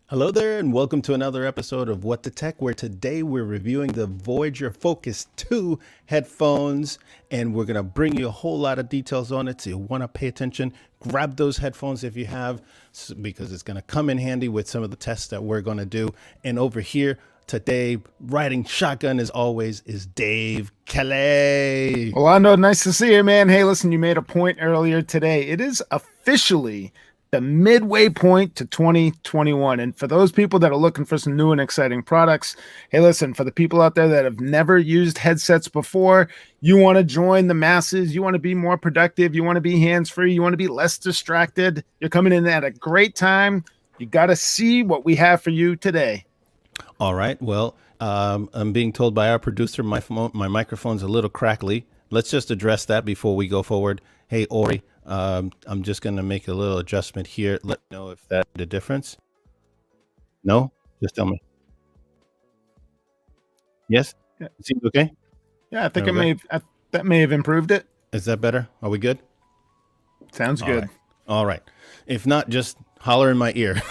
Hello there, and welcome to another episode of What the Tech, where today we're reviewing the Voyager Focus 2 headphones, and we're going to bring you a whole lot of details on it, so you want to pay attention. Grab those headphones if you have, because it's going to come in handy with some of the tests that we're going to do. And over here today, riding shotgun as always, is Dave Kelly. Orlando, nice to see you, man. Hey, listen, you made a point earlier today. It is officially the midway point to 2021. And for those people that are looking for some new and exciting products, hey, listen, for the people out there that have never used headsets before, you want to join the masses, you want to be more productive, you want to be hands-free, you want to be less distracted. You're coming in at a great time. You got to see what we have for you today. All right. Well, I'm being told by our producer my microphone's a little crackly. Let's just address that before we go forward. Hey, Ori, I'm just going to make a little adjustment here. Let me know if that's the difference. No? Just tell me. Yes? Yeah. It seems okay? Yeah, I think that may have improved it. Is that better? Are we good? Sounds good. All right. If not, just holler in my ear.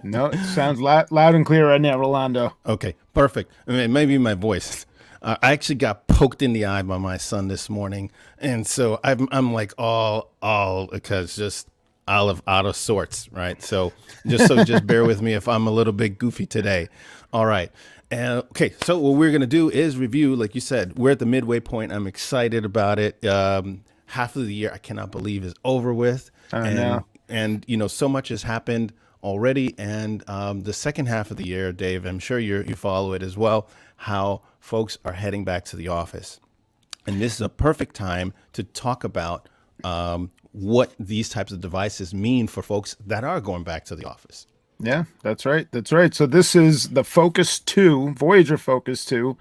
No, it sounds loud and clear right now, Rolando. Okay, perfect. I mean, maybe my voice. I actually got poked in the eye by my son this morning, and so I'm like all because just out of sorts, right? So just bear with me if I'm a little bit goofy today. All right. Okay, so what we're gonna do is review, like you said, we're at the midway point. I'm excited about it. Half of the year I cannot believe is over with. I know. And you know, so much has happened already, and the second half of the year, Dave, I'm sure you follow it as well, how folks are heading back to the office. And this is a perfect time to talk about what these types of devices mean for folks that are going back to the office. Yeah, that's right. That's right. So this is the Focus 2, Voyager Focus 2.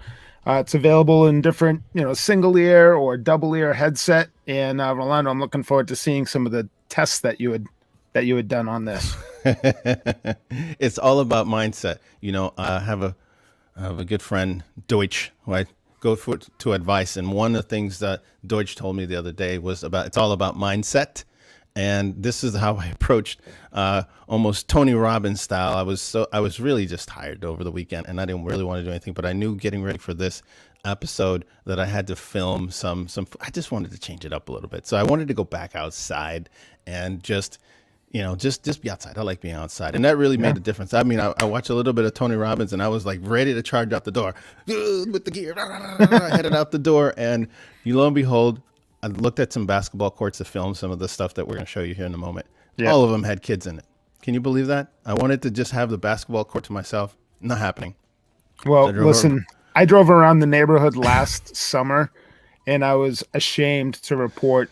It's available in different, single ear or double ear headset. And Rolando, I'm looking forward to seeing some of the tests that you had done on this. It's all about mindset. You know, I have a good friend, Deutsch, who I go to advice. And one of the things that Deutsch told me the other day was it's all about mindset. And this is how I approached almost Tony Robbins style. I was really just tired over the weekend, and I didn't really want to do anything. But I knew getting ready for this episode that I had to film some. I just wanted to change it up a little bit. So I wanted to go back outside and just be outside. I like being outside, and that really made a difference. I mean, I watched a little bit of Tony Robbins, and I was like ready to charge out the door with the gear. I headed out the door, and lo and behold, I looked at some basketball courts to film some of the stuff that we're going to show you here in a moment. Yeah. All of them had kids in it. Can you believe that? I wanted to just have the basketball court to myself. Not happening. Well, listen, I drove around the neighborhood last summer, and I was ashamed to report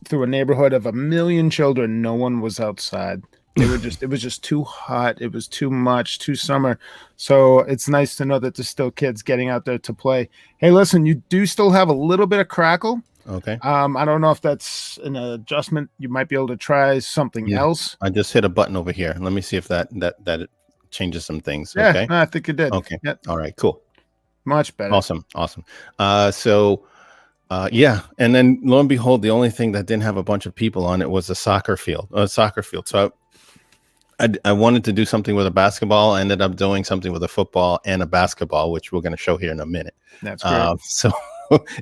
through a neighborhood of 1 million children, no one was outside. It was just too hot. It was too much, too summer. So it's nice to know that there's still kids getting out there to play. Hey, listen, you do still have a little bit of crackle. Okay. I don't know if that's an adjustment. You might be able to try something else. I just hit a button over here. Let me see if that changes some things. Yeah, okay. No, I think it did. Okay. Yep. All right. Cool. Much better. Awesome. Yeah. And then lo and behold, the only thing that didn't have a bunch of people on it was a soccer field. So I wanted to do something with a basketball. I ended up doing something with a football and a basketball, which we're going to show here in a minute. That's great. So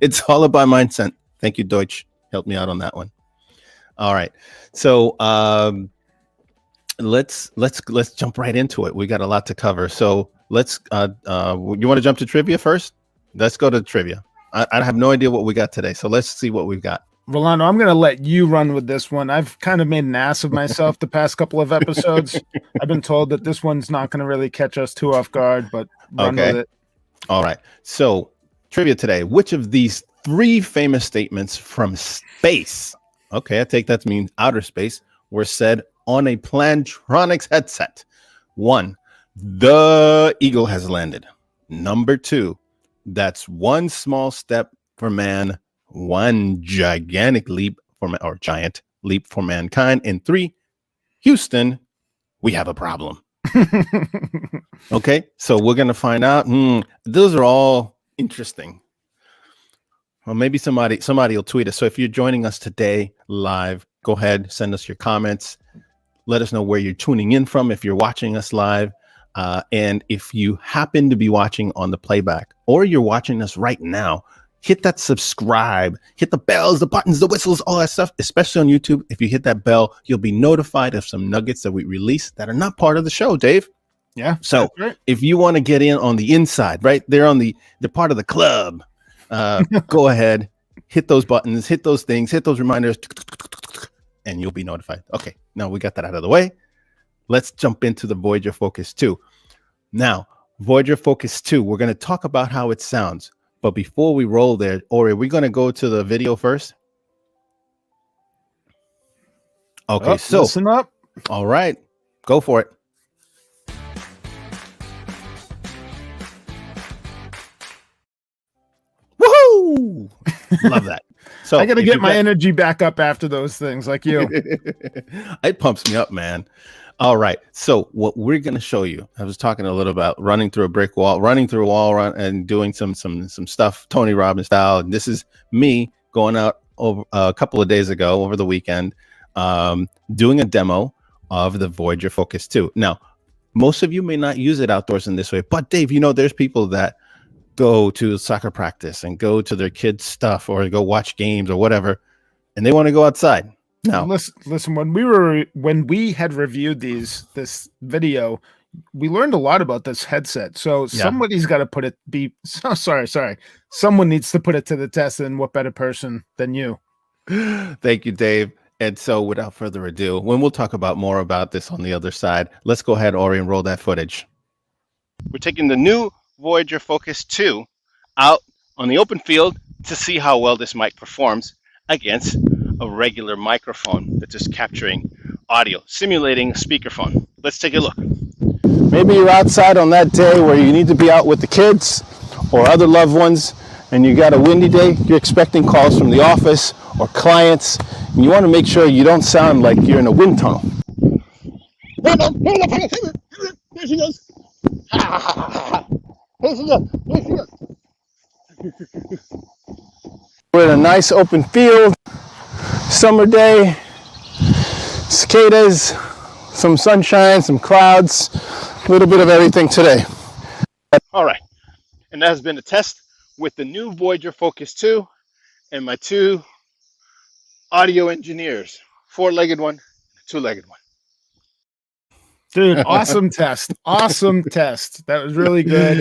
it's all about mindset. Thank you, Deutsch. Helped me out on that one. All right. So let's jump right into it. We got a lot to cover. So let's you want to jump to trivia first? Let's go to trivia. I have no idea what we got today. So let's see what we've got. Rolando, I'm going to let you run with this one. I've kind of made an ass of myself the past couple of episodes. I've been told that this one's not going to really catch us too off guard, but run with it. All right. So trivia today. Which of these 3 famous statements from space, okay, I take that to mean outer space, were said on a Plantronics headset? 1, the eagle has landed. Number 2, that's one small step for man, one gigantic leap giant leap for mankind. And 3, Houston, we have a problem. Okay, so we're going to find out. Those are all interesting. Well, maybe somebody will tweet us. So if you're joining us today live, go ahead, send us your comments. Let us know where you're tuning in from if you're watching us live. And if you happen to be watching on the playback or you're watching us right now, hit that subscribe, hit the bells, the buttons, the whistles, all that stuff, especially on YouTube. If you hit that bell, you'll be notified of some nuggets that we release that are not part of the show, Dave. Yeah. So if you want to get in on the inside, right, they're part of the club. Go ahead, hit those buttons, hit those things, hit those reminders, and you'll be notified. Okay, now we got that out of the way. Let's jump into the Voyager Focus 2. Now, Voyager Focus 2, we're going to talk about how it sounds. But before we roll there, Ori, we're going to go to the video first. Okay, so listen up. All right, go for it. Woohoo! Love that. So I got to get my energy back up after those things like you. It pumps me up, man. All right. So what we're going to show you, I was talking a little about running through a brick wall, running through a wall and doing some stuff, Tony Robbins style. And this is me going out over a couple of days ago over the weekend, doing a demo of the Voyager Focus 2. Now, most of you may not use it outdoors in this way, but Dave, there's people that go to soccer practice and go to their kids' stuff or go watch games or whatever, and they want to go outside. Now, listen. When we had reviewed this video, we learned a lot about this headset. So somebody's got to put it. Someone needs to put it to the test, and what better person than you? Thank you, Dave. And so, without further ado, when we'll talk about more about this on the other side, let's go ahead, Ori, and roll that footage. We're taking the new Voyager Focus 2 out on the open field to see how well this mic performs against a regular microphone that's just capturing audio, simulating a speakerphone. Let's take a look. Maybe you're outside on that day where you need to be out with the kids or other loved ones, and you got a windy day. You're expecting calls from the office or clients, and you want to make sure you don't sound like you're in a wind tunnel. There she goes. There she goes. We're in a nice open field. Summer day, cicadas, some sunshine, some clouds, a little bit of everything today. All right, and that has been a test with the new Voyager Focus 2 and my two audio engineers, four-legged one, two-legged one. Dude, awesome test. Awesome test. That was really good.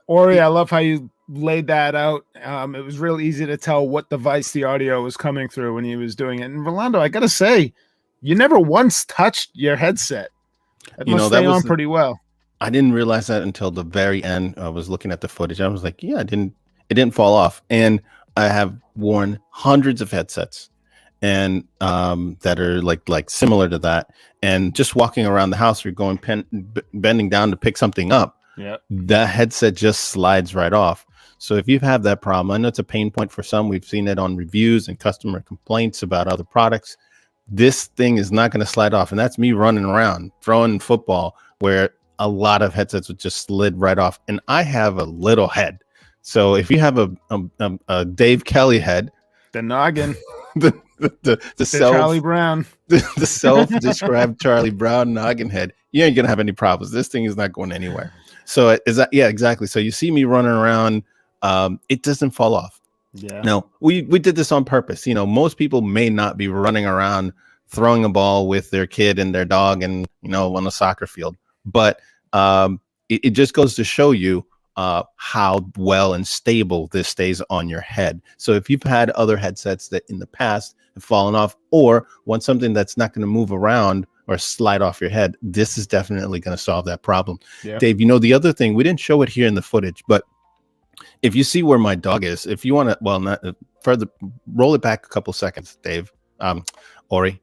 Ori, I love how you laid that out. It was real easy to tell what device the audio was coming through when he was doing it. And Rolando, I got to say, you never once touched your headset. It must stay on pretty well. I didn't realize that until the very end. I was looking at the footage. I was like, yeah, it didn't fall off. And I have worn hundreds of headsets and that are like similar to that. And just walking around the house, you're going bending down to pick something up. Yeah, the headset just slides right off. So if you have that problem, I know it's a pain point for some. We've seen it on reviews and customer complaints about other products. This thing is not going to slide off. And that's me running around, throwing football, where a lot of headsets would just slid right off. And I have a little head. So if you have a Dave Kelly head, the noggin, the Charlie Brown, the self-described Charlie Brown noggin head, you ain't gonna have any problems. This thing is not going anywhere. So is that, yeah, exactly. So you see me running around, it doesn't fall off. Yeah. No, we did this on purpose. Most people may not be running around throwing a ball with their kid and their dog and on a soccer field, but it just goes to show you how well and stable this stays on your head. So if you've had other headsets that in the past have fallen off or want something that's not going to move around or slide off your head, this is definitely going to solve that problem. Yeah. Dave, the other thing, we didn't show it here in the footage, but if you see where my dog is, if you want to, well, not further, roll it back a couple seconds, Dave, Ori.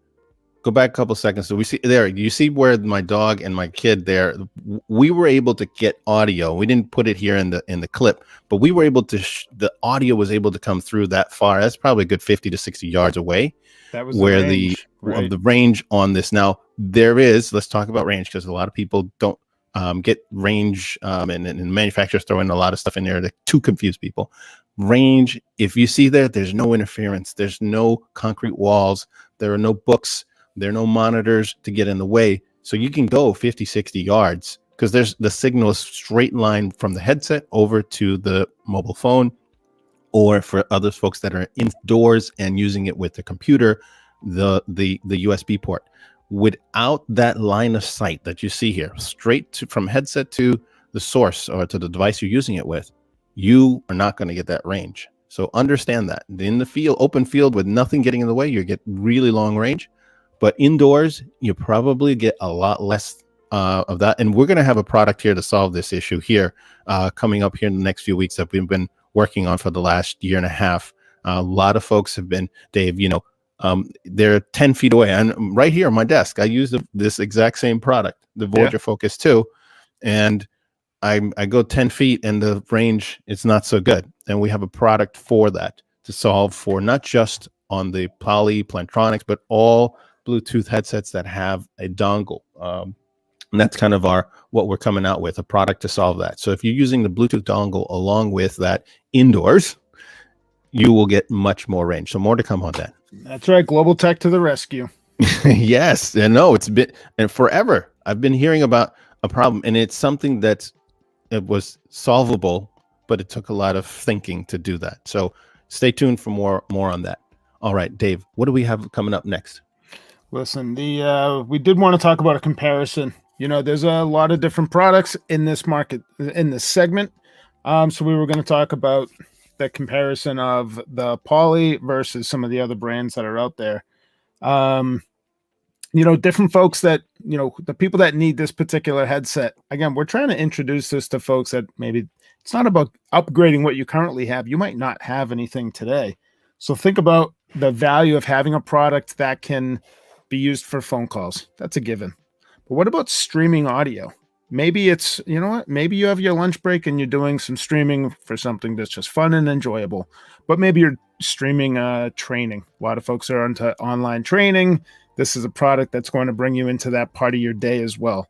Go back a couple seconds. So we see there, you see where my dog and my kid there, we were able to get audio. We didn't put it here in the clip, but we were able to, the audio was able to come through that far. That's probably a good 50 to 60 yards away. That was where the range on this. Now there is, let's talk about range, because a lot of people don't get range and manufacturers throw in a lot of stuff in there to confuse people. Range, if you see there's no interference. There's no concrete walls. There are no books There are no monitors to get in the way. So you can go 50, 60 yards because there's the signal is straight line from the headset over to the mobile phone, or for other folks that are indoors and using it with the computer, the USB port. Without that line of sight that you see here, straight from headset to the source or to the device you're using it with, you are not going to get that range. So understand that in the field, open field with nothing getting in the way, you get really long range. But indoors, you probably get a lot less of that. And we're going to have a product here to solve this issue here coming up here in the next few weeks that we've been working on for the last year and a half. A lot of folks have been, Dave, they're 10 feet away. And right here on my desk, I use this exact same product, the Voyager Focus 2. And I go 10 feet and the range is not so good. And we have a product for that to solve for not just on the Poly Plantronics, but all Bluetooth headsets that have a dongle. And that's kind of what we're coming out with, a product to solve that. So if you're using the Bluetooth dongle along with that indoors, you will get much more range. So more to come on that. That's right. Global Tech to the rescue. Yes. And no, it's been and forever. I've been hearing about a problem, and it's something it was solvable, but it took a lot of thinking to do that. So stay tuned for more on that. All right, Dave, what do we have coming up next? Listen, we did want to talk about a comparison. There's a lot of different products in this market, in this segment. So we were going to talk about the comparison of the Poly versus some of the other brands that are out there. Different folks that, the people that need this particular headset. Again, we're trying to introduce this to folks that maybe it's not about upgrading what you currently have. You might not have anything today. So think about the value of having a product that can be used for phone calls. That's a given. But what about streaming audio? Maybe it's, maybe you have your lunch break and you're doing some streaming for something that's just fun and enjoyable. But maybe you're streaming training. A lot of folks are into online training. This is a product that's going to bring you into that part of your day as well.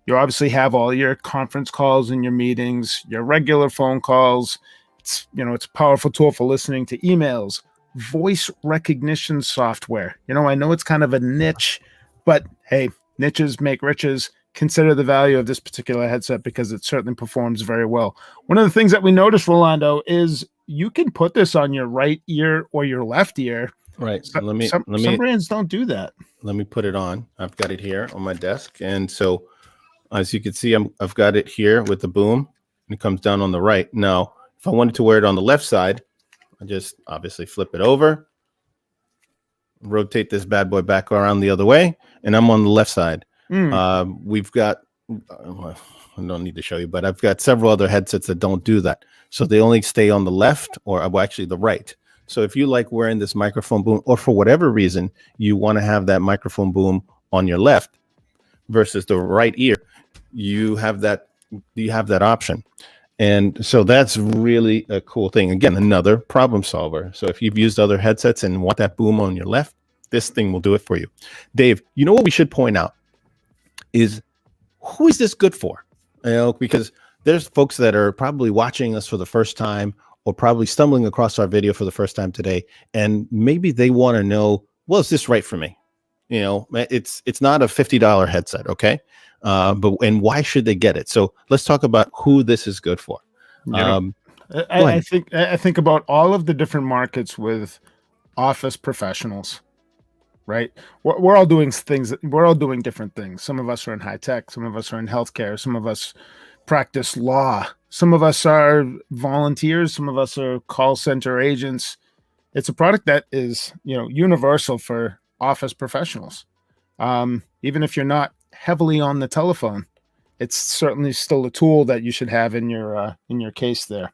You obviously have all your conference calls and your meetings, your regular phone calls. It's a powerful tool for listening to emails, voice recognition software. I know it's kind of a niche, but hey, niches make riches. Consider the value of this particular headset because it certainly performs very well. One of the things that we noticed, Rolando, is you can put this on your right ear or your left ear. Right. So some brands don't do that. Let me put it on. I've got it here on my desk. And so as you can see, I've got it here with the boom. And it comes down on the right. Now, if I wanted to wear it on the left side, I just obviously flip it over, rotate this bad boy back around the other way, and I'm on the left side. We've got, I don't need to show you, but I've got several other headsets that don't do that. So they only stay on the left or actually the right. So if you like wearing this microphone boom, or for whatever reason, you want to have that microphone boom on your left versus the right ear, you have that option. And so that's really a cool thing. Again, another problem solver. So if you've used other headsets and want that boom on your left, this thing will do it for you. Dave, what we should point out is, who is this good for? Because there's folks that are probably watching us for the first time or probably stumbling across our video for the first time today. And maybe they want to know, well, is this right for me? It's not a $50 headset. Okay. And why should they get it? So let's talk about who this is good for. I think about all of the different markets with office professionals, right? We're all doing things. We're all doing different things. Some of us are in high tech. Some of us are in healthcare. Some of us practice law. Some of us are volunteers. Some of us are call center agents. It's a product that is, universal for office professionals. Even if you're not heavily on the telephone, it's certainly still a tool that you should have in your case there.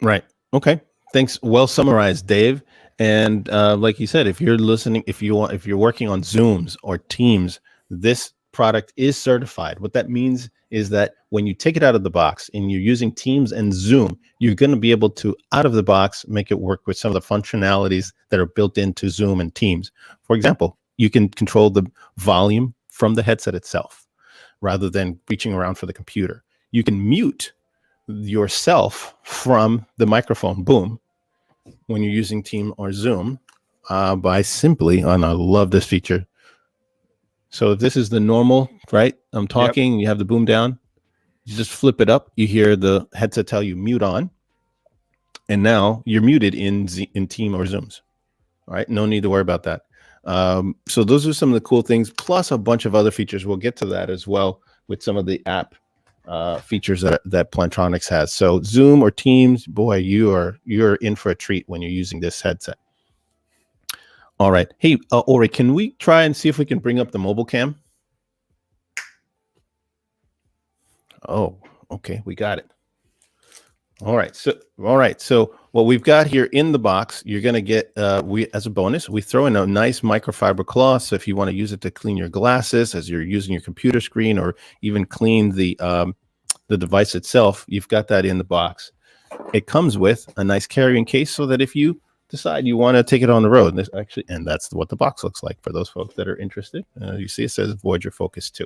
Right. Okay. Thanks. Well summarized, Dave. And like you said, if you're listening, if you're working on Zooms or Teams, this product is certified. What that means is that when you take it out of the box and you're using Teams and Zoom, you're going to be able to, out of the box, make it work with some of the functionalities that are built into Zoom and Teams. For example, you can control the volume from the headset itself rather than reaching around for the computer. You can mute yourself from the microphone boom when you're using Team or Zoom by simply, and I love this feature, So if this is the normal, right? I'm talking, you have the boom down, you just flip it up, you hear the headset tell you mute on, and now you're muted in Team or Zooms. All right, no need to worry about that. So those are some of the cool things, plus a bunch of other features. We'll get to that as well with some of the app features that Plantronics has. So Zoom or Teams, boy, you're in for a treat when you're using this headset. All right. Hey, Ori, can we try and see if we can bring up the mobile cam? Oh, okay, we got it. All right. So what we've got here in the box, you're going to get, as a bonus, we throw in a nice microfiber cloth. So if you want to use it to clean your glasses as you're using your computer screen, or even clean the device itself, you've got that in the box. It comes with a nice carrying case so that if you decide you want to take it on the road, and that's what the box looks like for those folks that are interested. You see it says Voyager Focus 2.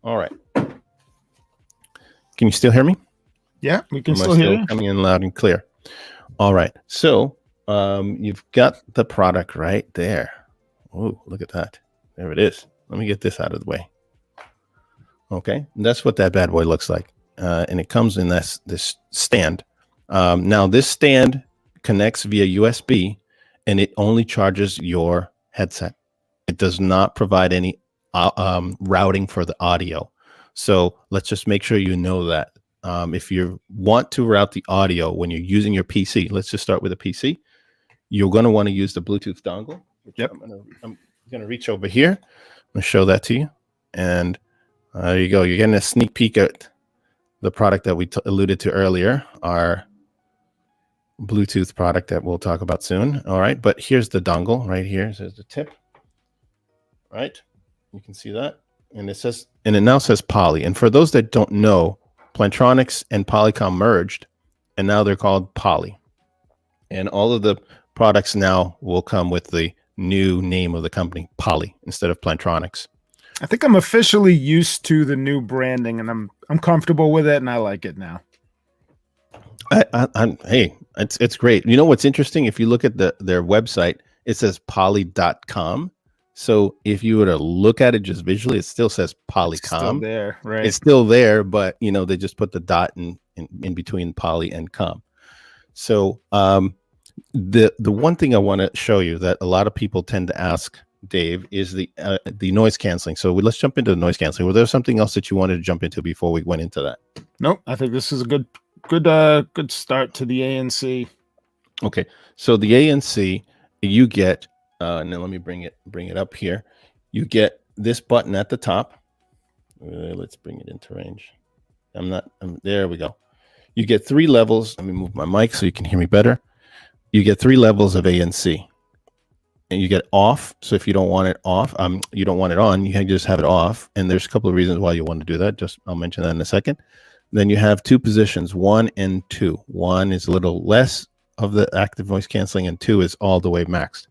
All right. Can you still hear me? Yeah, we can still hear you. Coming in loud and clear. All right. So you've got the product right there. Oh, look at that. There it is. Let me get this out of the way. Okay. And that's what that bad boy looks like. And it comes in this stand. Now, this stand connects via USB, and it only charges your headset. It does not provide any routing for the audio. So let's just make sure you know that. If you want to route the audio when you're using your PC, let's just start with a PC. You're going to want to use the Bluetooth dongle. Yep. I'm going to reach over here. I'm going to show that to you. And there you go. You're getting a sneak peek at the product that we alluded to earlier, our Bluetooth product that we'll talk about soon. All right. But here's the dongle right here. There's the tip. Right. You can see that. And it now says Poly. And for those that don't know, Plantronics and Polycom merged, and now they're called Poly. And all of the products now will come with the new name of the company, Poly, instead of Plantronics. I think I'm officially used to the new branding, and I'm comfortable with it, and I like it now. Hey, it's great. You know what's interesting? If you look at their website, it says poly.com. So if you were to look at it just visually, it still says Polycom. It's still there, right? It's still there, but they just put the dot in between Poly and com. So the one thing I want to show you that a lot of people tend to ask, Dave, is the noise canceling. So let's jump into the noise canceling. Was there something else that you wanted to jump into before we went into that? Nope. I think this is a good start to the ANC. Okay. So the ANC, you get. And then let me bring it up here. You get this button at the top. Let's bring it into range. There we go. You get 3 levels. Let me move my mic so you can hear me better. You get 3 levels of ANC. And you get off. So if you don't want it off, you don't want it on, you can just have it off. And there's a couple of reasons why you want to do that. I'll mention that in a second. Then you have 2 positions, 1 and 2. 1 is a little less of the active noise canceling, and 2 is all the way maxed.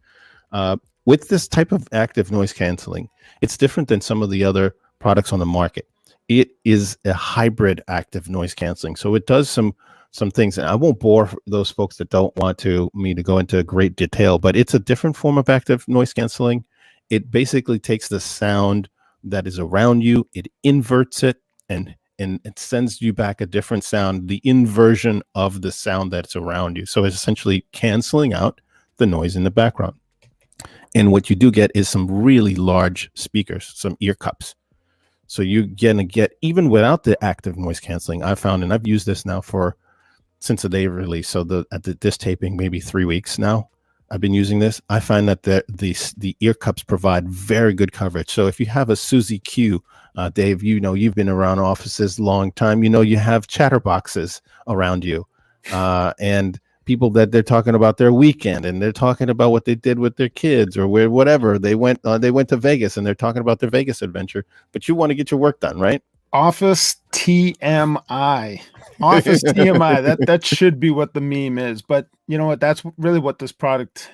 With this type of active noise canceling, it's different than some of the other products on the market. It is a hybrid active noise canceling. So it does some things, and I won't bore those folks that don't want me to go into great detail, but it's a different form of active noise canceling. It basically takes the sound that is around you, it inverts it, and it sends you back a different sound, the inversion of the sound that's around you. So it's essentially canceling out the noise in the background. And what you do get is some really large speakers, some ear cups. So you're going to get, even without the active noise canceling, I found, and I've used this now since the day of release. So this taping, maybe 3 weeks now, I've been using this. I find that the ear cups provide very good coverage. So if you have a Suzy Q, Dave, you've been around offices a long time, you have chatterboxes around you, and people that they're talking about their weekend, and they're talking about what they did with their kids, or whatever they went to Vegas, and they're talking about their Vegas adventure, but you want to get your work done, right? Office TMI. Office TMI. That should be what the meme is. But you know what? That's really what this product,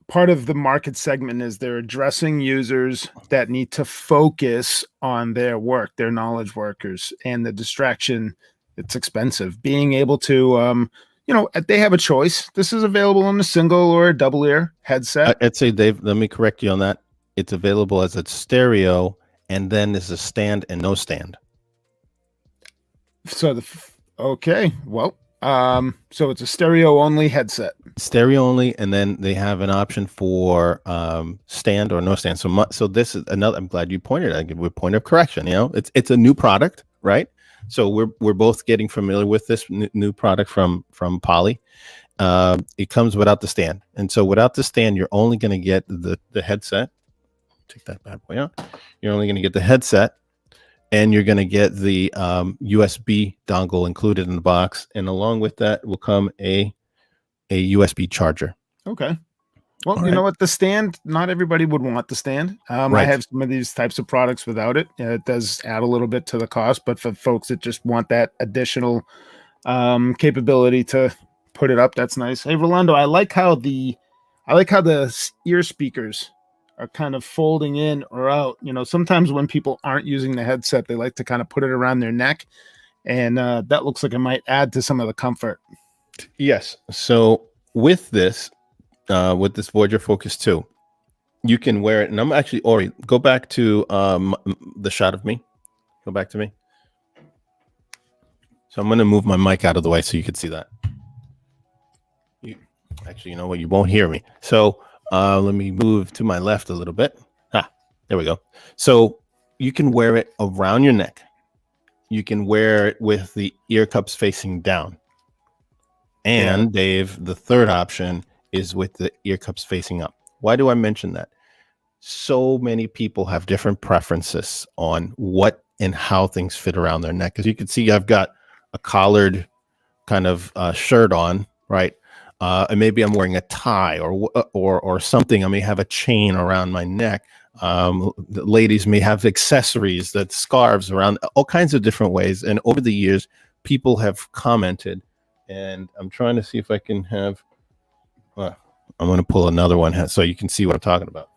part of the market segment, is. They're addressing users that need to focus on their work, their knowledge workers, and the distraction. It's expensive. Being able to they have a choice. This is available in a single or a double ear headset. I'd say, Dave, let me correct you on that. It's available as a stereo and then there's a stand and no stand. So okay, well, so it's a stereo only headset. Stereo only, and then they have an option for stand or no stand. So this is another. I'm glad you pointed. I give a point of correction. It's a new product, right? So we're both getting familiar with this new product from Poly. It comes without the stand, and so without the stand, you're only going to get the headset. Take that bad boy out. You're only going to get the headset, and you're going to get the USB dongle included in the box, and along with that will come a USB charger. Okay. Well, All you know right. what? The stand, not everybody would want the stand. I Right. have some of these types of products without it. It does add a little bit to the cost, but for folks that just want that additional capability to put it up, that's nice. Hey, Rolando, I like how the ear speakers are kind of folding in or out. Sometimes when people aren't using the headset, they like to kind of put it around their neck, and that looks like it might add to some of the comfort. Yes. So with this Voyager Focus 2, you can wear it. And I'm actually, Ori, go back to the shot of me. Go back to me. So I'm going to move my mic out of the way so you can see that. Actually, you know what? You won't hear me. So let me move to my left a little bit. There we go. So you can wear it around your neck. You can wear it with the ear cups facing down. And Dave, the third option is with the ear cups facing up. Why do I mention that? So many people have different preferences on what and how things fit around their neck. As you can see, I've got a collared kind of shirt on, right? And maybe I'm wearing a tie or something. I may have a chain around my neck. The ladies may have accessories, that scarves around, all kinds of different ways. And over the years, people have commented, and I'm trying to see if I can have, I'm going to pull another one so you can see what I'm talking about.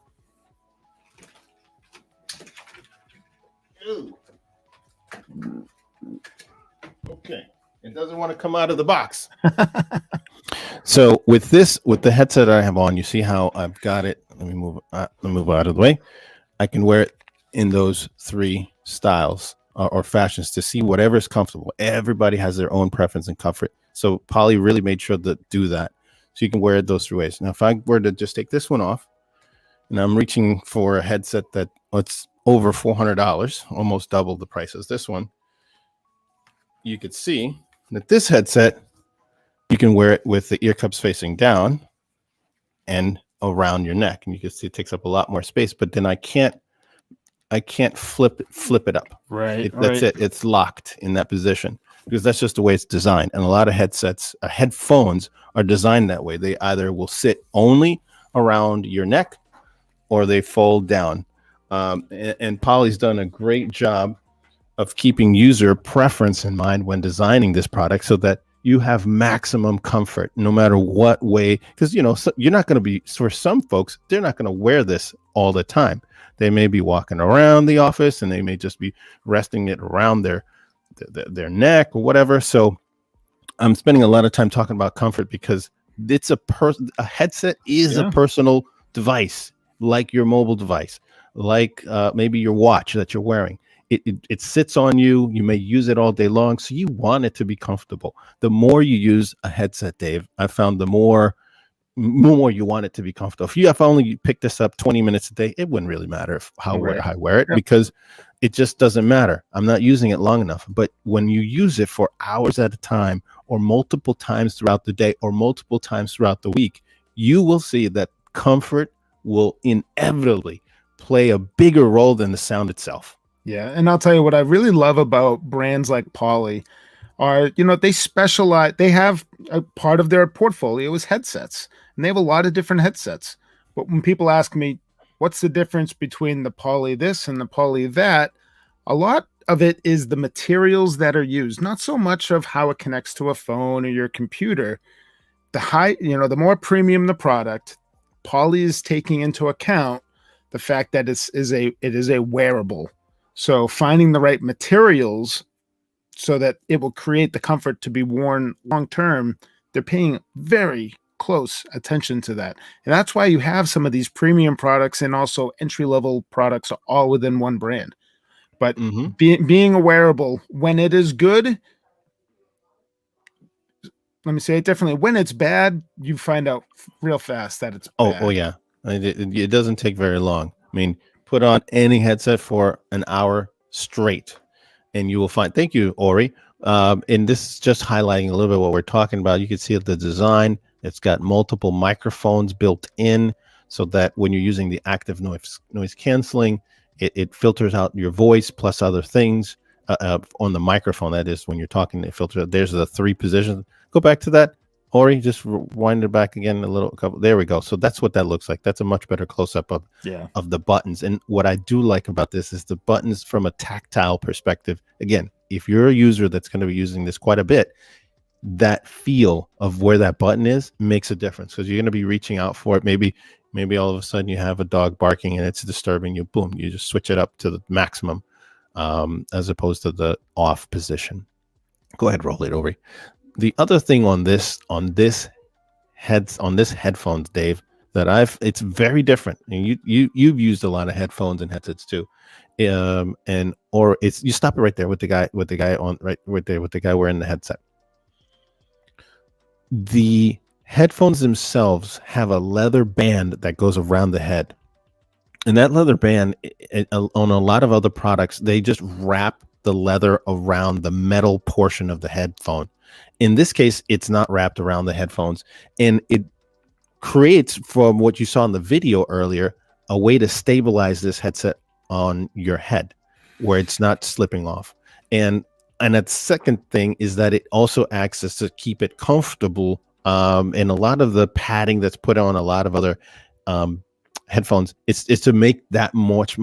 Okay. It doesn't want to come out of the box. So with the headset I have on, you see how I've got it. Let me move out of the way. I can wear it in those three styles or fashions to see whatever is comfortable. Everybody has their own preference and comfort. So Poly really made sure to do that. So you can wear it those three ways. Now, if I were to just take this one off, and I'm reaching for a headset it's over $400, almost double the price as this one, you could see that this headset, you can wear it with the ear cups facing down and around your neck, and you can see it takes up a lot more space. But then I can't flip it up. Right. That's it. It's locked in that position because that's just the way it's designed. And a lot of headphones are designed that way. They either will sit only around your neck or they fold down. And Poly's done a great job of keeping user preference in mind when designing this product so that you have maximum comfort no matter what way, because you're not going to be, for some folks, they're not going to wear this all the time. They may be walking around the office and they may just be resting it around their neck or whatever. So I'm spending a lot of time talking about comfort because it's a headset is a personal device, like your mobile device, like maybe your watch that you're wearing. It sits on you. You may use it all day long. So you want it to be comfortable. The more you use a headset, Dave, I found the more you want it to be comfortable. If only pick this up 20 minutes a day, it wouldn't really matter how I wear it because it just doesn't matter. I'm not using it long enough. But when you use it for hours at a time or multiple times throughout the day or multiple times throughout the week, you will see that comfort will inevitably play a bigger role than the sound itself. Yeah, and I'll tell you what I really love about brands like Poly are, they specialize. They have a part of their portfolio is headsets, and they have a lot of different headsets. But when people ask me, what's the difference between the Poly this and the Poly that, a lot of it is the materials that are used, not so much of how it connects to a phone or your computer. The more premium the product, Poly is taking into account the fact that it is a wearable. So finding the right materials so that it will create the comfort to be worn long term, they're paying very close attention to that. And that's why you have some of these premium products and also entry-level products all within one brand. But Mm-hmm. being a wearable, when it is good, let me say it differently. When it's bad, you find out real fast that it's bad. Oh yeah. It doesn't take very long. I mean, put on any headset for an hour straight, and you will find. Thank you, Ori. And this is just highlighting a little bit what we're talking about. You can see the design. It's got multiple microphones built in, so that when you're using the active noise canceling, it filters out your voice plus other things on the microphone. That is, when you're talking, it filters. There's the 3 positions. Go back to that, Ori. Just wind it back again a little. There we go. So that's what that looks like. That's a much better close up of the buttons. And what I do like about this is the buttons from a tactile perspective. Again, if you're a user that's going to be using this quite a bit, that feel of where that button is makes a difference, because you're going to be reaching out for it. Maybe all of a sudden you have a dog barking and it's disturbing you. Boom, you just switch it up to the maximum, as opposed to the off position. Go ahead, roll it over. The other thing on this headphones, Dave, that it's very different. And you've used a lot of headphones and headsets too. You stop it right there with the guy wearing the headset. The headphones themselves have a leather band that goes around the head. And that leather band, on a lot of other products, they just wrap the leather around the metal portion of the headphone. In this case, it's not wrapped around the headphones, and it creates, from what you saw in the video earlier, a way to stabilize this headset on your head where it's not slipping off. And the second thing is that it also acts as to keep it comfortable. And a lot of the padding that's put on a lot of other headphones, it's to make that much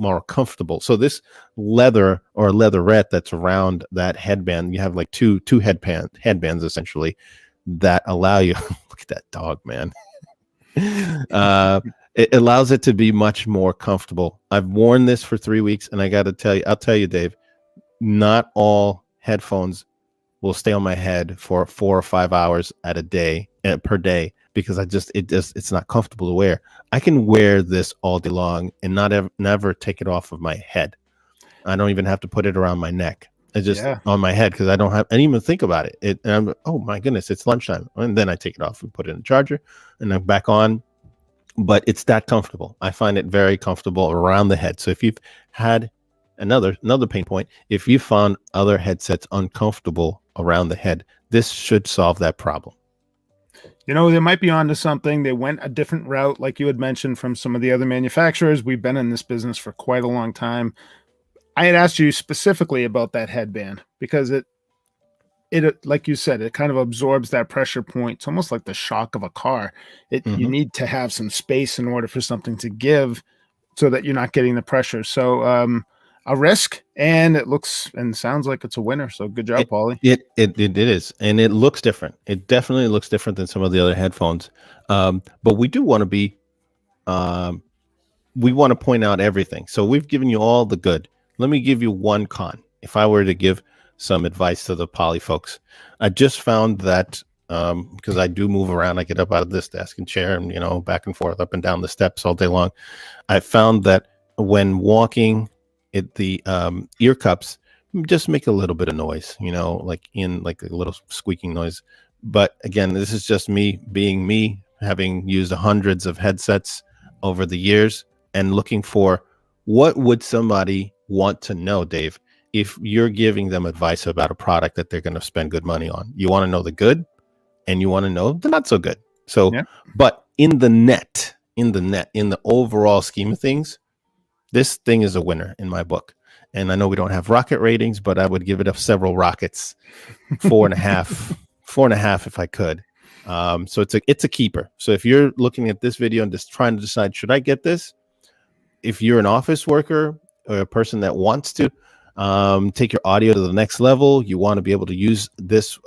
more comfortable. So this leather or leatherette that's around that headband, you have like two headbands essentially that allow you look at that dog, man. It allows it to be much more comfortable. I've worn this for 3 weeks, and I'll tell you, Dave, not all headphones will stay on my head for 4 or 5 hours per day, because it's not comfortable to wear. I can wear this all day long and never take it off of my head. I don't even have to put it around my neck. It's just on my head, because I didn't even think about it. And I'm, oh my goodness, it's lunchtime. And then I take it off and put it in the charger and then back on. But it's that comfortable. I find it very comfortable around the head. So if you've had another pain point, if you found other headsets uncomfortable around the head, this should solve that problem. You know, they might be onto something. They went a different route, like you had mentioned, from some of the other manufacturers. We've been in this business for quite a long time. I had asked you specifically about that headband because it, like you said, it kind of absorbs that pressure point. It's almost like the shock of a car. You need to have some space in order for something to give, so that you're not getting the pressure. So a risk, and it looks and sounds like it's a winner. So good job, Poly. It is, and it looks different. It definitely looks different than some of the other headphones. But we do want to be, we want to point out everything. So we've given you all the good. Let me give you one con. If I were to give some advice to the Poly folks, I just found that because I do move around, I get up out of this desk and chair and back and forth, up and down the steps all day long. I found that when walking, the ear cups just make a little bit of noise, like a little squeaking noise. But again, this is just me being me, having used hundreds of headsets over the years and looking for what would somebody want to know, Dave, if you're giving them advice about a product that they're going to spend good money on. You want to know the good, and you want to know the not so good. So, but in the overall scheme of things, this thing is a winner in my book. And I know we don't have rocket ratings, but I would give it several rockets, 4.5 if I could. So it's a keeper. So if you're looking at this video and just trying to decide, should I get this? If you're an office worker or a person that wants to take your audio to the next level, you want to be able to use this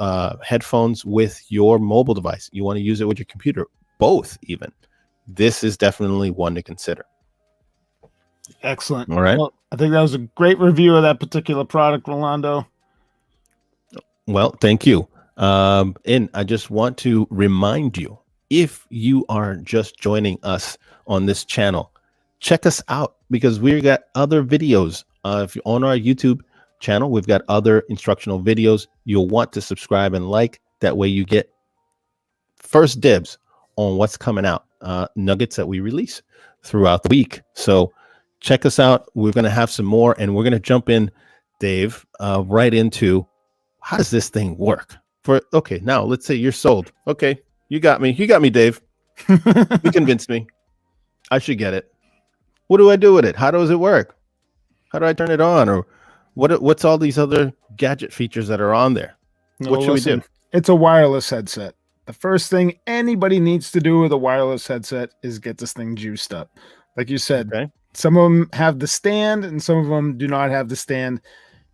headphones with your mobile device. You want to use it with your computer, both even. This is definitely one to consider. Excellent. All right. Well, I think that was a great review of that particular product, Rolando. Well, thank you. And I just want to remind you if you are just joining us on this channel, check us out because we've got other videos. If you're on our YouTube channel, we've got other instructional videos. You'll want to subscribe and like. That way you get first dibs on what's coming out, nuggets that we release throughout the week. So check us out. We're going to have some more, and we're going to jump in, Dave, right into how does this thing work? Okay, now let's say you're sold. Okay, you got me, Dave. You convinced me. I should get it. What do I do with it? How does it work? How do I turn it on? Or what's all these other gadget features that are on there? What should we do? It's a wireless headset. The first thing anybody needs to do with a wireless headset is get this thing juiced up. Like you said, some of them have the stand and some of them do not have the stand.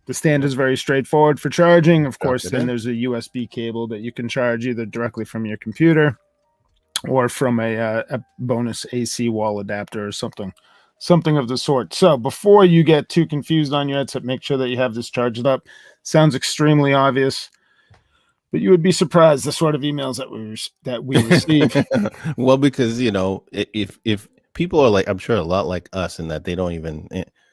The stand is very straightforward for charging. Of course, then there's a USB cable that you can charge either directly from your computer or from a bonus AC wall adapter or something of the sort. So before you get too confused on your headset, make sure that you have this charged up. Sounds extremely obvious, but you would be surprised the sort of emails that we receive. Well, because if people are like, I'm sure a lot like us, in that they don't even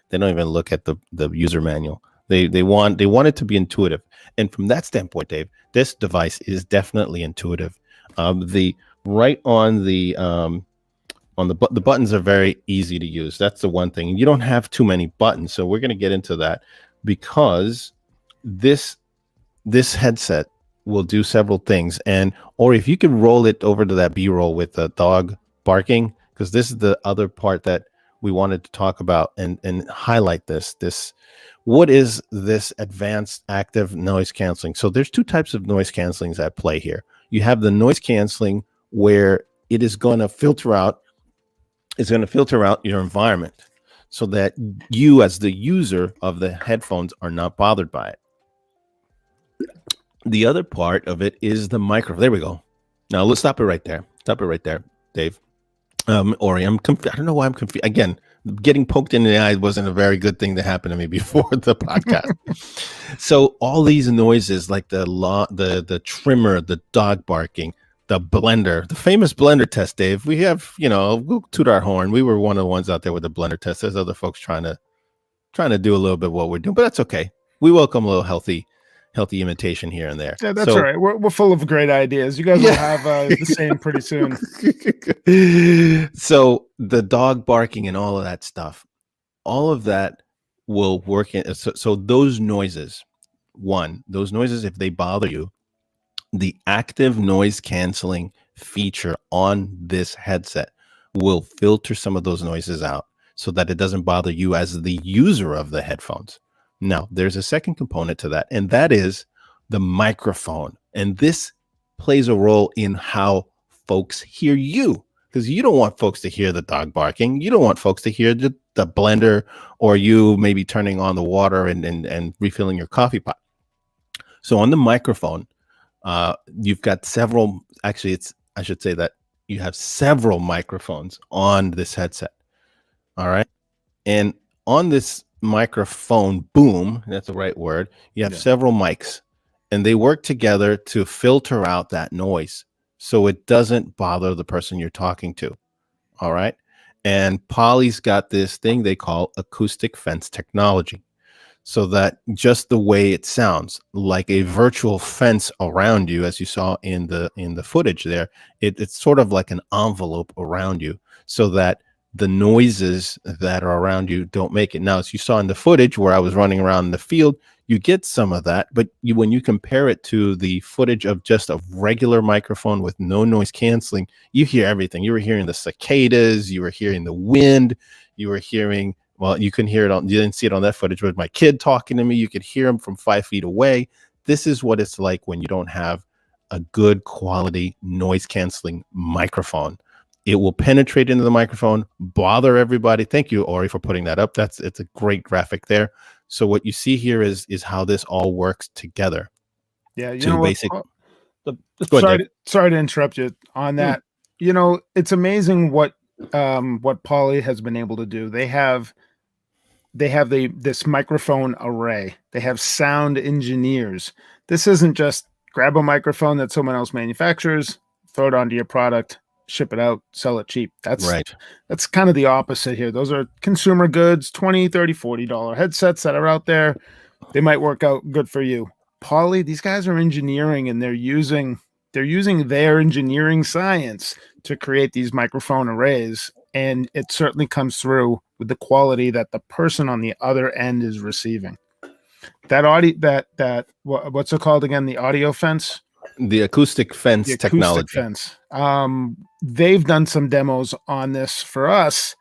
look at the user manual. They want it to be intuitive, and from that standpoint, Dave, this device is definitely intuitive. The buttons are very easy to use. That's the one thing. You don't have too many buttons, so we're going to get into that because this headset will do several things. Or if you could roll it over to that B-roll with the dog barking, because this is the other part that we wanted to talk about and highlight this. What is this advanced active noise canceling? So there's two types of noise cancelings at play here. You have the noise canceling where it is going to filter out your environment so that you as the user of the headphones are not bothered by it. The other part of it is the microphone. There we go. Now let's stop it right there. Stop it right there, Dave. Ori, I don't know why I'm confused. Again, getting poked in the eye wasn't a very good thing to happen to me before the podcast. So all these noises, like the trimmer, the dog barking, the blender, the famous blender test, Dave. We have, we'll toot our horn. We were one of the ones out there with the blender test. There's other folks trying to do a little bit of what we're doing, but that's okay. We welcome a little healthy imitation here and there. Yeah, that's all right. We're full of great ideas. You guys will have the same pretty soon. So the dog barking and all of that stuff, all of that will work in. So those noises, if they bother you, the active noise canceling feature on this headset will filter some of those noises out so that it doesn't bother you as the user of the headphones. Now, there's a second component to that, and that is the microphone. And this plays a role in how folks hear you, because you don't want folks to hear the dog barking. You don't want folks to hear the blender or you maybe turning on the water and refilling your coffee pot. So on the microphone, you've got several, actually, I should say that you have several microphones on this headset. All right. And on this microphone boom, that's the right word, you have several mics, and they work together to filter out that noise so it doesn't bother the person you're talking to. All right. And Poly's got this thing they call acoustic fence technology, so that just the way it sounds, like a virtual fence around you, as you saw in the footage there, it's sort of like an envelope around you, so that the noises that are around you don't make it. Now, as you saw in the footage where I was running around in the field, you get some of that, but when you compare it to the footage of just a regular microphone with no noise canceling, you hear everything. You were hearing the cicadas, you were hearing the wind, you were hearing, well, you couldn't hear it you didn't see it on that footage, but my kid talking to me, you could hear him from 5 feet away. This is what it's like when you don't have a good quality noise canceling microphone. It will penetrate into the microphone, bother everybody. Thank you, Ori, for putting that up. It's a great graphic there. So what you see here is how this all works together. Yeah, you know, sorry to interrupt you on that. It's amazing what Poly has been able to do. They have this microphone array. They have sound engineers. This isn't just grab a microphone that someone else manufactures, throw it onto your product, ship it out, sell it cheap. Right. That's kind of the opposite here. Those are consumer goods, $20, $30, $40 headsets that are out there. They might work out good for you. Poly, these guys are engineering, and they're using their engineering science to create these microphone arrays, and it certainly comes through with the quality that the person on the other end is receiving. That audio, what's it called again? The audio fence, The acoustic fence the technology. acoustic fence. They've done some demos on this for us.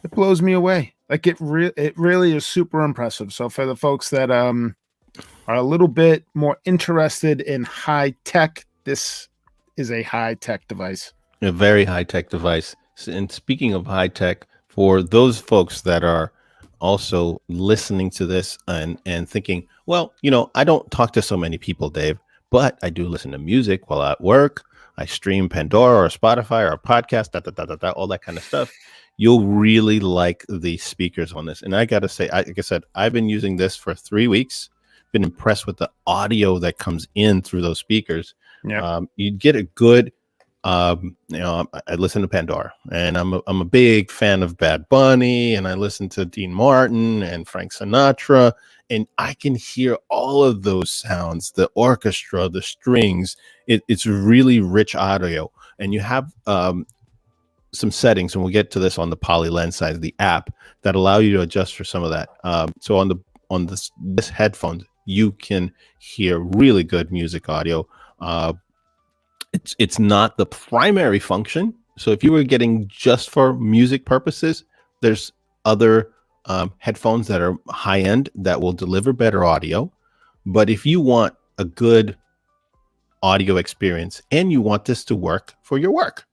It blows me away. Like it really is super impressive. So for the folks that are a little bit more interested in high tech, this is a high tech device. A very high tech device. And speaking of high tech, for those folks that are also listening to this and thinking, well, I don't talk to so many people, Dave, but I do listen to music while at work. I stream Pandora or Spotify or a podcast, all that kind of stuff. You'll really like the speakers on this. And I got to say, like I said, I've been using this for 3 weeks. Been impressed with the audio that comes in through those speakers. Yeah. You get a good, I listen to Pandora, and I'm a big fan of Bad Bunny, and I listen to Dean Martin and Frank Sinatra, and I can hear all of those sounds, the orchestra, the strings. It's really rich audio, and you have some settings, and we'll get to this on the Poly Lens side, the app that allow you to adjust for some of that. So on this headphones, you can hear really good music audio. It's not the primary function. So if you were getting just for music purposes, there's other headphones that are high end that will deliver better audio. But if you want a good audio experience and you want this to work for your work,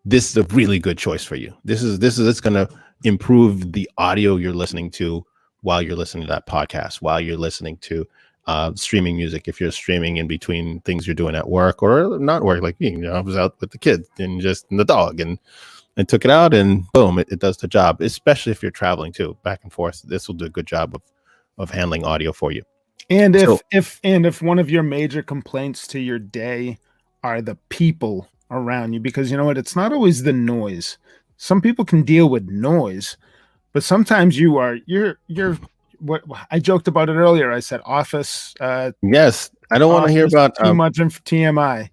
this is a really good choice for you. It's going to improve the audio you're listening to while you're listening to that podcast, while you're listening to streaming music. If you're streaming in between things you're doing at work or not work, like me, I was out with the kids and the dog and took it out, and boom, it does the job. Especially if you're traveling too, back and forth, this will do a good job of handling audio for you. And if one of your major complaints to your day are the people around you, because you know what, it's not always the noise. Some people can deal with noise, but sometimes you're what I joked about it earlier. I said office. Yes, I don't want to hear about too much TMI.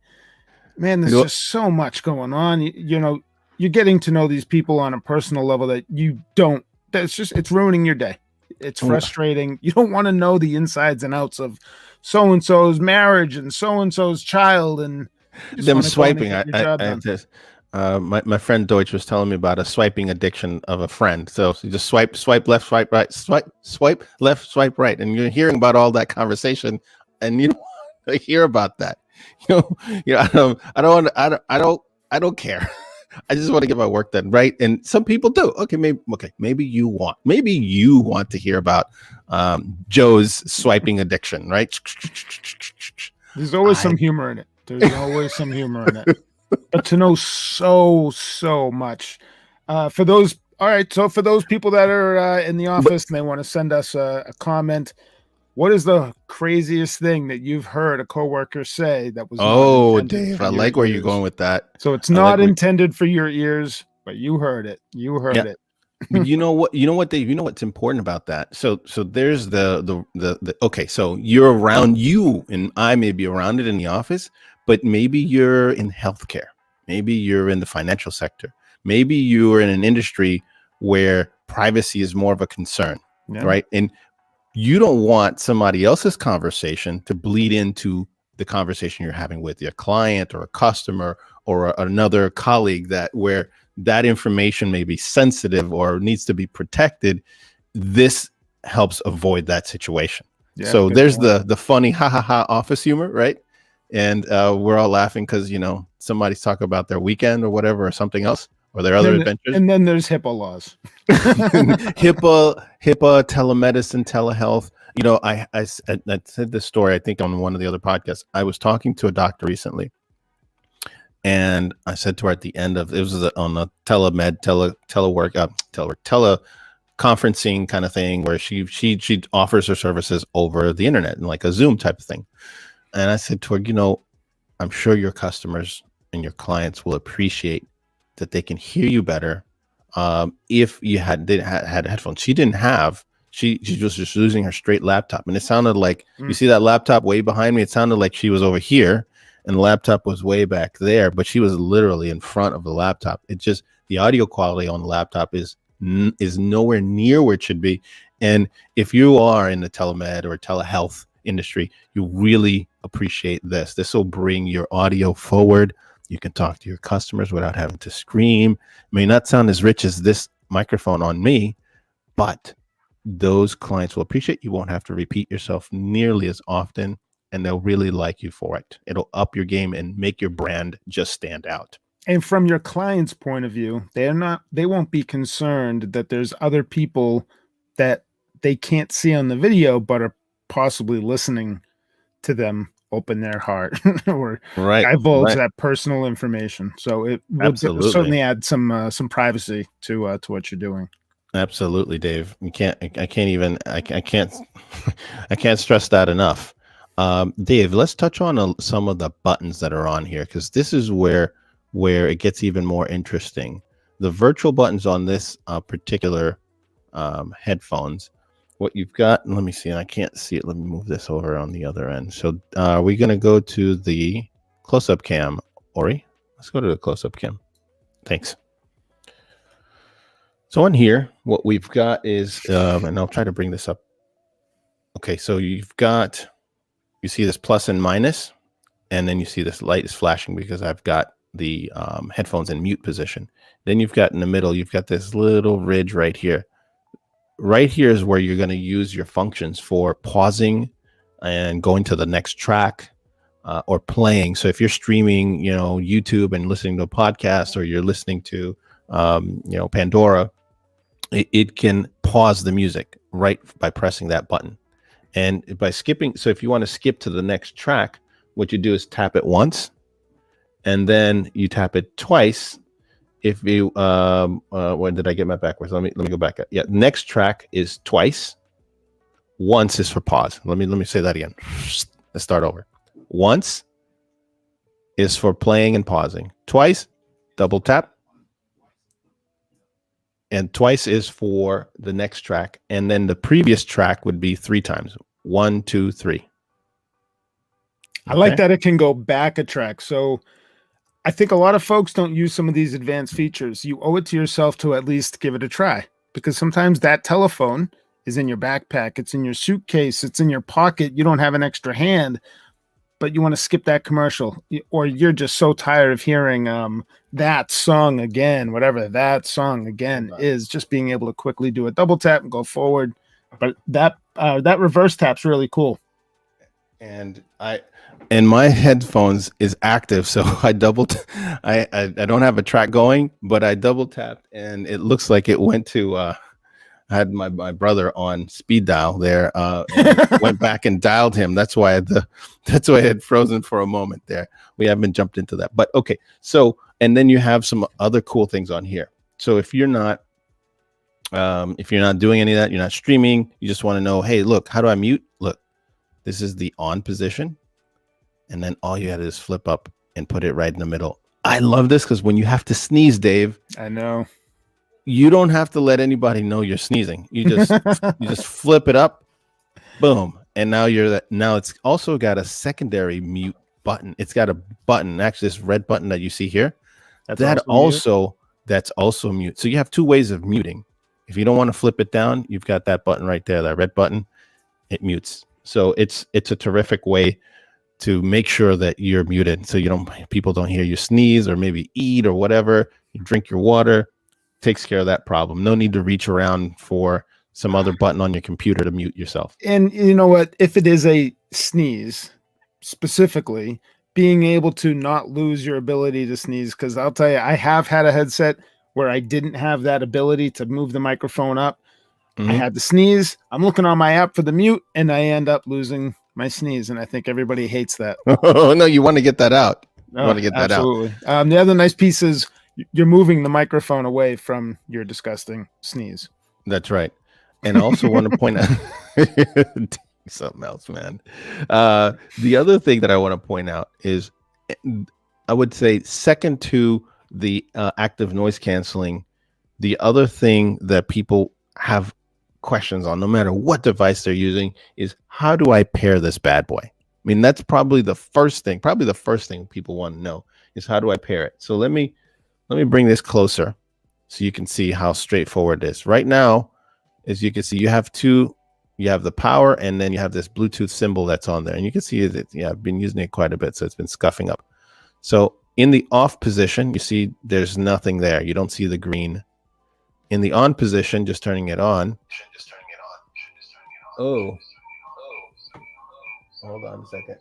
Man, there's just so much going on. You're getting to know these people on a personal level that you don't. It's ruining your day. It's frustrating. You don't want to know the insides and outs of so and so's marriage and so and so's child and them swiping. My friend Deutsch was telling me about a swiping addiction of a friend. So you just swipe left, swipe right, swipe left, swipe right, and you're hearing about all that conversation, and you don't want to hear about that. I don't care. I just want to get my work done, right? And some people do. Maybe you want to hear about Joe's swiping addiction, right? There's always some humor in it. But to know so much for those. All right. So for those people that are in the office and they want to send us a comment, what is the craziest thing that you've heard a coworker say that was? Oh, Dave, I like where you're going with that. So it's not intended for your ears, but you heard it. It. But you know what, Dave? You know what's important about that? So there's the okay. So you're around, you and I may be around it in the office, but maybe you're in healthcare. Maybe you're in the financial sector. Maybe you're in an industry where privacy is more of a concern, right? And you don't want somebody else's conversation to bleed into the conversation you're having with your client or a customer or another colleague where that information may be sensitive or needs to be protected. This helps avoid that situation. Yeah, so there's the funny office humor, right? And we're all laughing because somebody's talking about their weekend or whatever or something else or their other adventures. And then there's HIPAA laws. HIPAA, telemedicine, telehealth. I said this story, I think, on one of the other podcasts. I was talking to a doctor recently, and I said to her at the end of it was on a teleconferencing kind of thing where she offers her services over the internet and like a Zoom type of thing. And I said to her, I'm sure your customers and your clients will appreciate that they can hear you better. If you had headphones, she was just using her straight laptop, and it sounded like you see that laptop way behind me. It sounded like she was over here, and the laptop was way back there, but she was literally in front of the laptop. It just the audio quality on the laptop is nowhere near where it should be. And if you are in the telemed or telehealth industry, you really appreciate this. This will bring your audio forward. You can talk to your customers without having to scream. It may not sound as rich as this microphone on me, but those clients will appreciate. You won't have to repeat yourself nearly as often, and they'll really like you for it. It'll up your game and make your brand just stand out. And from your client's point of view, they won't be concerned that there's other people that they can't see on the video, but are possibly listening to them open their heart or divulge that personal information. So it would certainly add some privacy to what you're doing. Absolutely, Dave. I can't stress that enough. Dave, let's touch on some of the buttons that are on here, because this is where it gets even more interesting. The virtual buttons on this particular headphones, what you've got, let me see, and I can't see it. Let me move this over on the other end. So are we going to go to the close-up cam, Ori? Let's go to the close-up cam. Thanks. So on here, what we've got is, and I'll try to bring this up. Okay, so you see this plus and minus, and then you see this light is flashing because I've got the headphones in mute position. Then you've got in the middle, you've got this little ridge right here. Right here is where you're going to use your functions for pausing and going to the next track or playing. So if you're streaming, YouTube and listening to a podcast, or you're listening to, Pandora, it can pause the music right by pressing that button. And by skipping, so if you want to skip to the next track, what you do is tap it once, and then you tap it twice. If you, when did I get my backwards? Let me go back. Yeah, next track is twice. Once is for pause. Let me say that again. Let's start over. Once is for playing and pausing. Twice, double tap. And twice is for the next track. And then the previous track would be 3 times. 1, 2, 3. Okay. I like that it can go back a track. So I think a lot of folks don't use some of these advanced features. You owe it to yourself to at least give it a try, because sometimes that telephone is in your backpack, it's in your suitcase, it's in your pocket. You don't have an extra hand, but you want to skip that commercial, or you're just so tired of hearing that song again, whatever that song again is, just being able to quickly do a double tap and go forward. But that reverse tap's really cool. And my headphones is active, so I I don't have a track going, but I double tapped, and it looks like it went to I had my brother on speed dial there, and went back and dialed him. That's why I had frozen for a moment there. We haven't jumped into that, but okay. So, and then you have some other cool things on here. So if you're not doing any of that, you're not streaming, you just want to know, hey, look, how do I mute? Look, this is the on position, and then all you had is flip up and put it right in the middle. I love this because when you have to sneeze, Dave, I know, you don't have to let anybody know you're sneezing. You just flip it up, boom, and now now it's also got a secondary mute button. It's got a button, actually this red button that you see here. That's also mute. So you have 2 ways of muting. If you don't want to flip it down, you've got that button right there, that red button. It mutes. So it's a terrific way to make sure that you're muted, so people don't hear you sneeze or maybe eat or whatever. You drink your water. Takes care of that problem. No need to reach around for some other button on your computer to mute yourself. And you know what? If it is a sneeze, specifically, being able to not lose your ability to sneeze, because I'll tell you, I have had a headset where I didn't have that ability to move the microphone up. I had to sneeze. I'm looking on my app for the mute, and I end up losing my sneeze. And I think everybody hates that. Oh, no, you want to get that out. You want to get that absolutely. The other nice piece is you're moving the microphone away from your disgusting sneeze. That's right. And I also want to point out something else, man. The other thing that I want to point out is I would say second to the active noise canceling, the other thing that people have questions on, no matter what device they're using, is how do I pair this bad boy? I mean, that's probably the first thing people want to know is how do I pair it? So let me bring this closer so you can see how straightforward it is. Right now, as you can see, you have the power, and then you have this Bluetooth symbol that's on there. And you can see that, yeah, I've been using it quite a bit, so it's been scuffing up. So in the off position, you see there's nothing there. You don't see the green. In the on position, just turning it on. Oh. Hold on a second.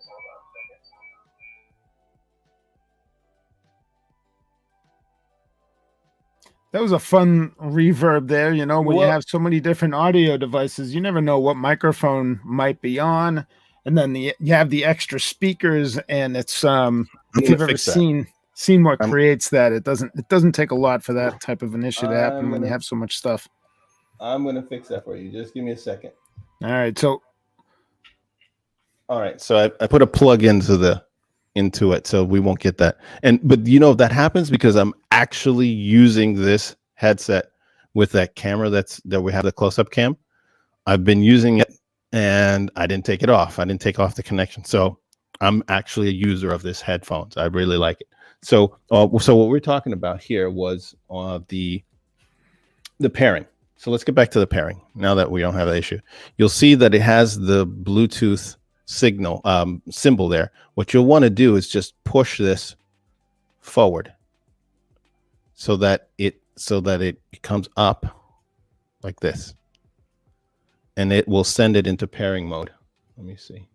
That was a fun reverb there. You know, when you have so many different audio devices, you never know what microphone might be on. And then you have the extra speakers, and it's if you've ever seen what creates that, it doesn't take a lot for that type of an issue to happen when you have so much stuff. I'm gonna fix that for you. Just give me a second. All right, so I put a plug into it, so we won't get that. But that happens because I'm actually using this headset with that camera that we have, the close-up cam. I've been using it, and I didn't take it off. I didn't take off the connection, so I'm actually a user of this headphones. I really like it. So what we're talking about here was the pairing. So let's get back to the pairing now that we don't have that issue. You'll see that it has the Bluetooth signal symbol there. What you'll want to do is just push this forward so that it comes up like this, and it will send it into pairing mode. Let me see.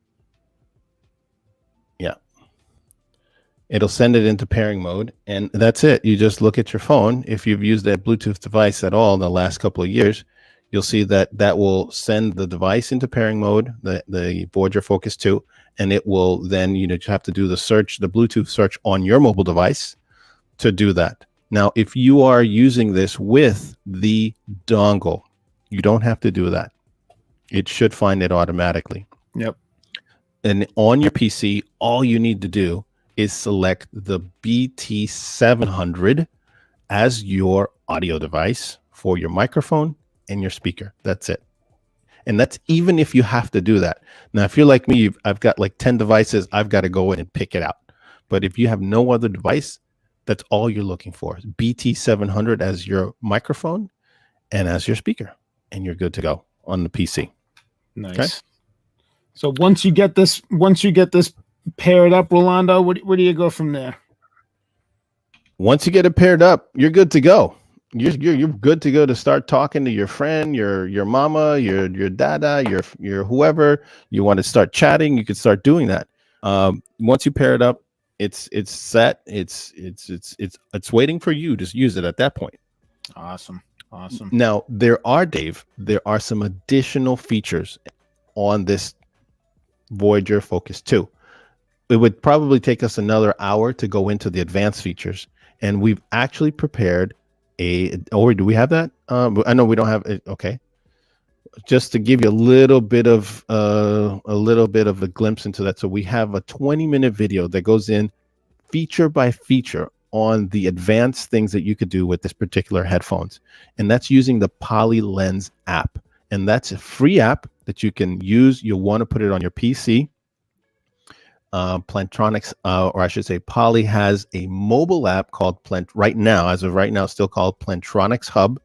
Yeah, it'll send it into pairing mode, and that's it. You just look at your phone. If you've used that Bluetooth device at all in the last couple of years, you'll see that will send the device into pairing mode, the Voyager Focus 2, and it will then, you have to do the Bluetooth search on your mobile device to do that. Now, if you are using this with the dongle, you don't have to do that. It should find it automatically. Yep. And on your PC, all you need to do is select the BT700 as your audio device for your microphone and your speaker. That's it. And that's even if you have to do that. Now, if you're like me, I've got like 10 devices, I've got to go in and pick it out. But if you have no other device, that's all you're looking for. BT700 as your microphone and as your speaker, and you're good to go on the PC. Nice. Okay? So once you get this paired up, Rolando, where do you go from there? Once you get it paired up, you're good to go. You're good to go to start talking to your friend, your mama, your dada, your whoever you want to start chatting. You can start doing that. Once you pair it up, it's set. It's waiting for you to use it at that point. Awesome. Now there are some additional features on this Voyager Focus 2. It would probably take us another hour to go into the advanced features, and we've actually prepared or do we have that? I know we don't have it. Okay. Just to give you a little bit of a glimpse into that. So we have a 20-minute video that goes in feature by feature on the advanced things that you could do with this particular headphones. And that's using the Poly Lens app. And that's a free app that you can use. You'll want to put it on your PC. Plantronics, or I should say Poly has a mobile app called as of right now, still called Plantronics Hub.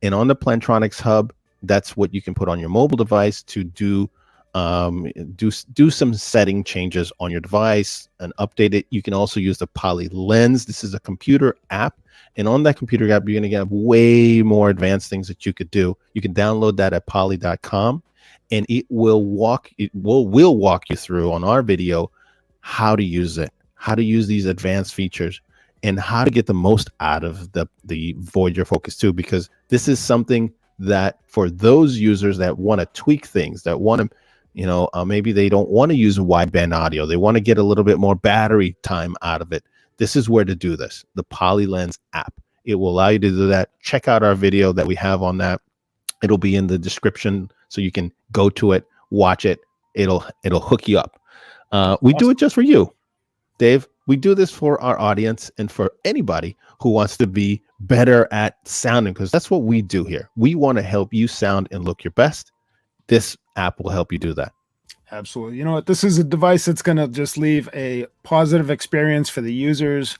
And on the Plantronics Hub, that's what you can put on your mobile device to do some setting changes on your device and update it. You can also use the Poly Lens. This is a computer app. And on that computer app, you're going to get way more advanced things that you could do. You can download that at poly.com. And it will walk you through on our video how to use it, how to use these advanced features, and how to get the most out of the Voyager Focus 2, because this is something that for those users that want to tweak things, that want to, maybe they don't want to use a wideband audio, they want to get a little bit more battery time out of it. This is where to do this, the Poly Lens app. It will allow you to do that. Check out our video that we have on that. It'll be in the description, so you can go to it, watch it. It'll hook you up. We do it just for you. Dave, we do this for our audience and for anybody who wants to be better at sounding, because that's what we do here. We want to help you sound and look your best. This app will help you do that. Absolutely. You know what? This is a device that's going to just leave a positive experience for the users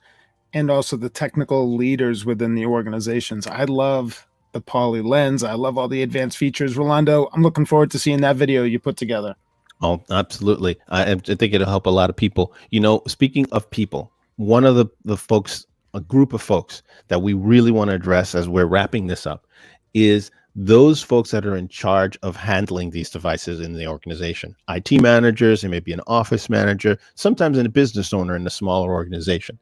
and also the technical leaders within the organizations. I love the Poly lens. I love all the advanced features. Rolando, I'm looking forward to seeing that video you put together. Oh, absolutely. I think it'll help a lot of people. You know, speaking of people, one of the folks, a group of folks that we really want to address as we're wrapping this up is those folks that are in charge of handling these devices in the organization. IT managers, it may be an office manager, sometimes a business owner in a smaller organization.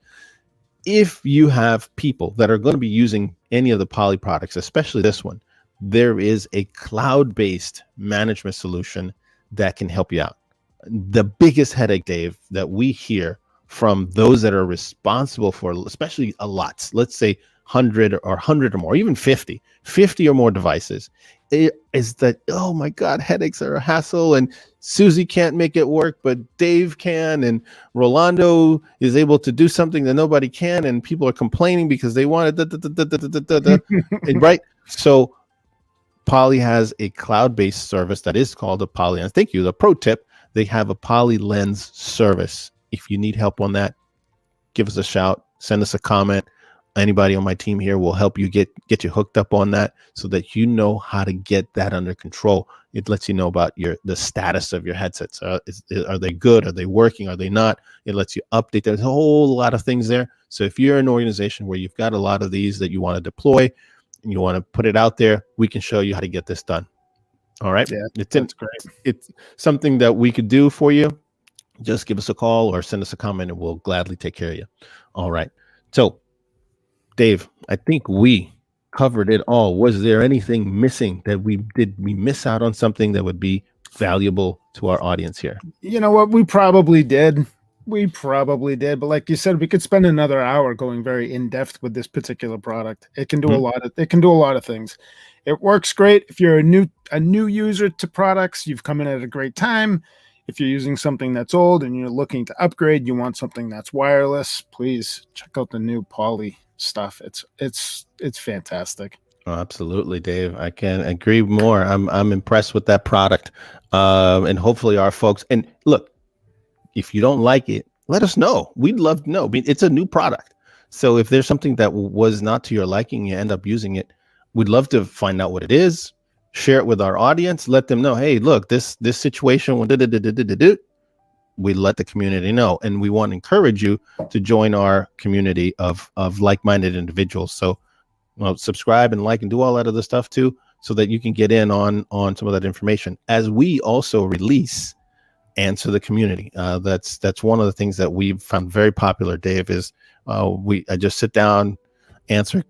If you have people that are going to be using any of the Poly products, especially this one, there is a cloud-based management solution that can help you out. The biggest headache, Dave, that we hear from those that are responsible for, especially allots, let's say 100 or more, even 50 or more devices, is that, oh my God, headaches are a hassle, and Susie can't make it work, but Dave can, and Rolando is able to do something that nobody can, and people are complaining because they want it, and right? So Poly has a cloud-based service that is called a Poly Lens. Thank you. The pro tip, they have a Poly Lens service. If you need help on that, give us a shout, send us a comment. Anybody on my team here will help you get you hooked up on that so that you know how to get that under control. It lets you know about the status of your headsets. Are they good? Are they working? Are they not? It lets you update. There's a whole lot of things there. So if you're an organization where you've got a lot of these that you want to deploy and you want to put it out there, we can show you how to get this done. All right. Yeah, that's great. It's something that we could do for you. Just give us a call or send us a comment and we'll gladly take care of you. All right. So, Dave, I think we covered it all. Was there anything missing that we miss out on something that would be valuable to our audience here? You know what? We probably did. But like you said, we could spend another hour going very in depth with this particular product. It can do a lot of things. It works great if you're a new user to products. You've come in at a great time. If you're using something that's old and you're looking to upgrade, you want something that's wireless, please check out the new Poly stuff. It's fantastic. Oh, absolutely, Dave. I can agree more. I'm impressed with that product. And hopefully our folks, and look, if you don't like it, let us know. We'd love to know. I mean, it's a new product. So if there's something that was not to your liking, you end up using it, we'd love to find out what it is, share it with our audience, let them know, hey, look, this situation, we let the community know. And we want to encourage you to join our community of like-minded individuals. So subscribe and like and do all that other stuff too, so that you can get in on some of that information as we also release answer the community. That's one of the things that we've found very popular, Dave, is I just sit down, answer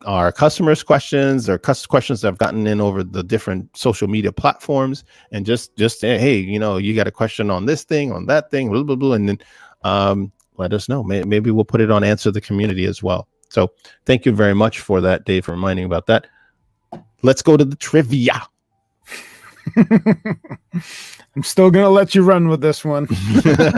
our customers' questions or questions that I've gotten in over the different social media platforms, and just say, hey, you got a question on this thing, on that thing, blah, blah, blah, and then let us know. Maybe we'll put it on Answer the Community as well. So thank you very much for that, Dave, for reminding about that. Let's go to the trivia. I'm still going to let you run with this one.